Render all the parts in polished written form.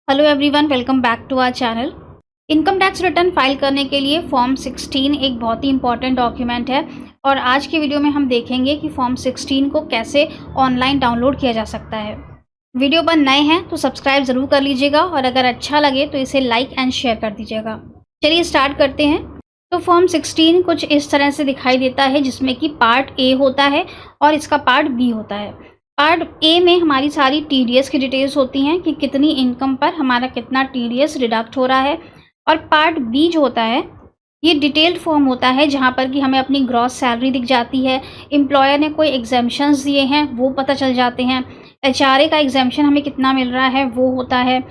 Hello everyone, welcome back to our channel. Income tax return file करने के लिए form 16 एक बहुत ही इंपॉर्टेंट डॉक्यूमेंट है और आज की वीडियो में हम देखेंगे कि फॉर्म 16 को कैसे ऑनलाइन डाउनलोड किया जा सकता है। वीडियो पर नए हैं तो सब्सक्राइब ज़रूर कर लीजिएगा और अगर अच्छा लगे तो इसे लाइक एंड शेयर कर दीजिएगा। चलिए स्टार्ट करते हैं। तो फॉर्म 16 कुछ इस तरह से दिखाई देता है, जिसमें कि पार्ट ए होता है और इसका पार्ट बी होता है। पार्ट ए में हमारी सारी टीडीएस की डिटेल्स होती हैं कि कितनी इनकम पर हमारा कितना टीडीएस डिडक्ट हो रहा है, और पार्ट बी जो होता है ये डिटेल्ड फॉर्म होता है जहाँ पर कि हमें अपनी ग्रॉस सैलरी दिख जाती है, एम्प्लॉयर ने कोई एग्जेम्पशंस दिए हैं वो पता चल जाते हैं, एचआरए का एग्जेम्पशन हमें कितना मिल रहा है वो होता है,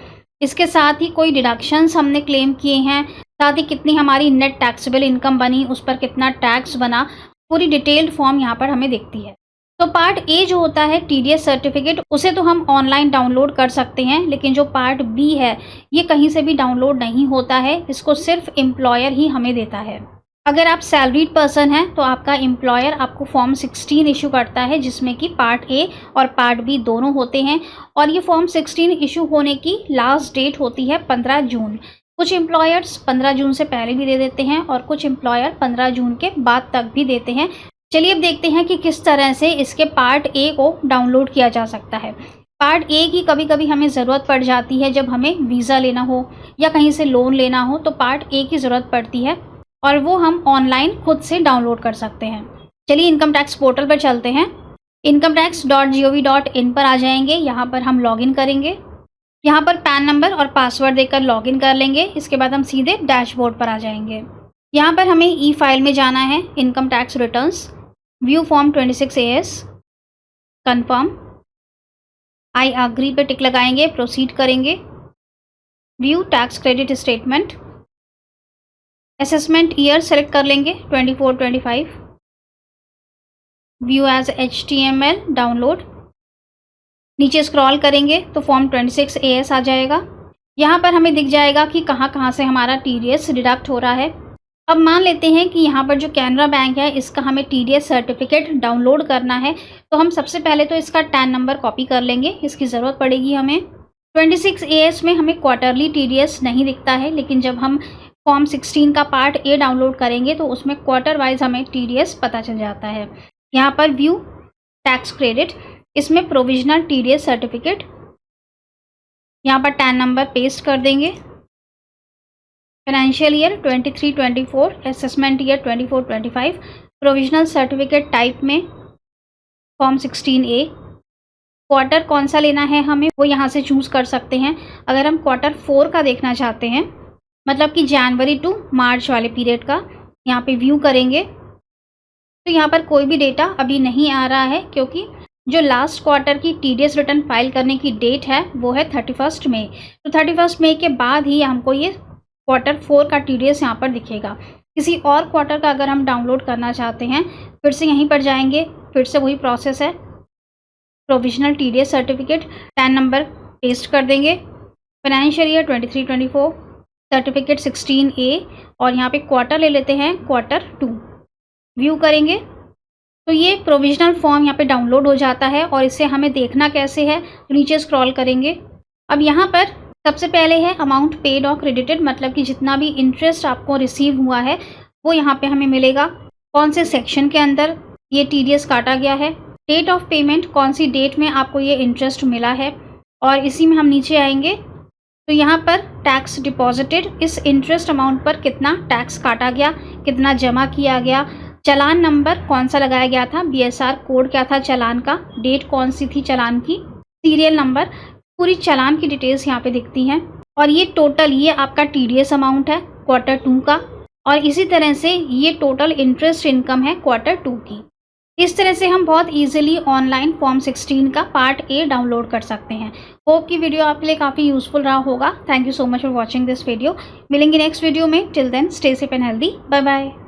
इसके साथ ही कोई डिडक्शंस हमने क्लेम किए हैं, साथ ही कितनी हमारी नेट टैक्सेबल इनकम बनी, उस पर कितना टैक्स बना, पूरी डिटेल्ड फॉर्म यहाँ पर हमें दिखती है। तो पार्ट ए जो होता है टीडीएस सर्टिफिकेट, उसे तो हम ऑनलाइन डाउनलोड कर सकते हैं, लेकिन जो पार्ट बी है ये कहीं से भी डाउनलोड नहीं होता है, इसको सिर्फ एम्प्लॉयर ही हमें देता है। अगर आप सैलरीड पर्सन हैं तो आपका एम्प्लॉयर आपको फॉर्म 16 इशू करता है, जिसमें कि पार्ट ए और पार्ट बी दोनों होते हैं, और ये फॉर्म 16 इशू होने की लास्ट डेट होती है 15 जून। कुछ एम्प्लॉयर्स 15 जून से पहले भी दे देते हैं और कुछ एम्प्लॉयर 15 जून के बाद तक भी देते हैं। चलिए अब देखते हैं कि किस तरह से इसके पार्ट ए को डाउनलोड किया जा सकता है। पार्ट ए की कभी कभी हमें ज़रूरत पड़ जाती है जब हमें वीज़ा लेना हो या कहीं से लोन लेना हो, तो पार्ट ए की ज़रूरत पड़ती है और वो हम ऑनलाइन खुद से डाउनलोड कर सकते हैं। चलिए इनकम टैक्स पोर्टल पर चलते हैं। incometax.gov.in पर आ जाएंगे। यहाँ पर हम लॉगिन करेंगे। यहाँ पर पैन नंबर और पासवर्ड देकर लॉगिन कर लेंगे। इसके बाद हम सीधे डैशबोर्ड पर आ जाएंगे। यहाँ पर हमें ई फाइल में जाना है, income tax returns, view form 26 AS, confirm, I agree पे टिक लगाएंगे, प्रोसीड करेंगे, view tax credit statement, assessment year select कर लेंगे 24-25, व्यू एज HTML, डाउनलोड। नीचे स्क्रॉल करेंगे तो फॉर्म 26 AS आ जाएगा। यहाँ पर हमें दिख जाएगा कि कहाँ कहाँ से हमारा टीडीएस डिडक्ट हो रहा है। अब मान लेते हैं कि यहाँ पर जो कैनरा बैंक है इसका हमें टीडीएस सर्टिफिकेट डाउनलोड करना है, तो हम सबसे पहले तो इसका टैन नंबर कॉपी कर लेंगे, इसकी ज़रूरत पड़ेगी हमें। 26 AS में हमें क्वार्टरली टीडीएस नहीं दिखता है, लेकिन जब हम फॉर्म 16 का पार्ट ए डाउनलोड करेंगे तो उसमें क्वार्टर वाइज हमें टीडीएस पता चल जाता है। यहाँ पर व्यू टैक्स क्रेडिट, इसमें प्रोविजनल टीडीएस सर्टिफिकेट, यहाँ पर टैन नंबर पेस्ट कर देंगे। Financial year 23-24, assessment year 24-25, provisional certificate type में फॉर्म 16A। क्वार्टर कौन सा लेना है हमें वो यहाँ से चूज़ कर सकते हैं। अगर हम क्वार्टर 4 का देखना चाहते हैं, मतलब कि जनवरी टू मार्च वाले पीरियड का, यहाँ पे व्यू करेंगे तो यहाँ पर कोई भी डेटा अभी नहीं आ रहा है, क्योंकि जो लास्ट क्वार्टर की टीडीएस रिटर्न फाइल करने की डेट है वो है 31 मई। तो 31 मई के बाद ही हमको ये क्वार्टर 4 का टीडीएस यहाँ पर दिखेगा। किसी और क्वार्टर का अगर हम डाउनलोड करना चाहते हैं, फिर से यहीं पर जाएंगे, फिर से वही प्रोसेस है, provisional TDS certificate, tan number paste कर देंगे, फाइनेंशियल ईयर 23-24, सर्टिफिकेट 16A, और यहाँ पे क्वार्टर ले लेते हैं क्वार्टर 2, व्यू करेंगे तो ये प्रोविजनल फॉर्म यहाँ पे डाउनलोड हो जाता है। और इसे हमें देखना कैसे है, तो नीचे स्क्रॉल करेंगे। अब यहाँ पर सबसे पहले है अमाउंट पेड और क्रेडिटेड, मतलब कि जितना भी इंटरेस्ट आपको रिसीव हुआ है वो यहाँ पे हमें मिलेगा, कौन से सेक्शन के अंदर ये टीडीएस काटा गया है, डेट ऑफ पेमेंट, कौन सी डेट में आपको ये इंटरेस्ट मिला है, और इसी में हम नीचे आएंगे तो यहाँ पर टैक्स डिपॉजिटेड, इस इंटरेस्ट अमाउंट पर कितना टैक्स काटा गया, कितना जमा किया गया, चालान नंबर कौन सा लगाया गया था, BSR कोड क्या था चालान का, डेट कौन सी थी चालान की, सीरियल नंबर, पूरी चालान की डिटेल्स यहाँ पे दिखती हैं। और ये टोटल, ये आपका टीडीएस अमाउंट है क्वार्टर 2 का, और इसी तरह से ये टोटल इंटरेस्ट इनकम है क्वार्टर 2 की। इस तरह से हम बहुत इजीली ऑनलाइन फॉर्म 16 का पार्ट ए डाउनलोड कर सकते हैं। होप की वीडियो आपके लिए काफ़ी यूजफुल रहा होगा। Thank you so much for watching this video. मिलेंगे नेक्स्ट वीडियो में। Till then stay safe and healthy. Bye bye.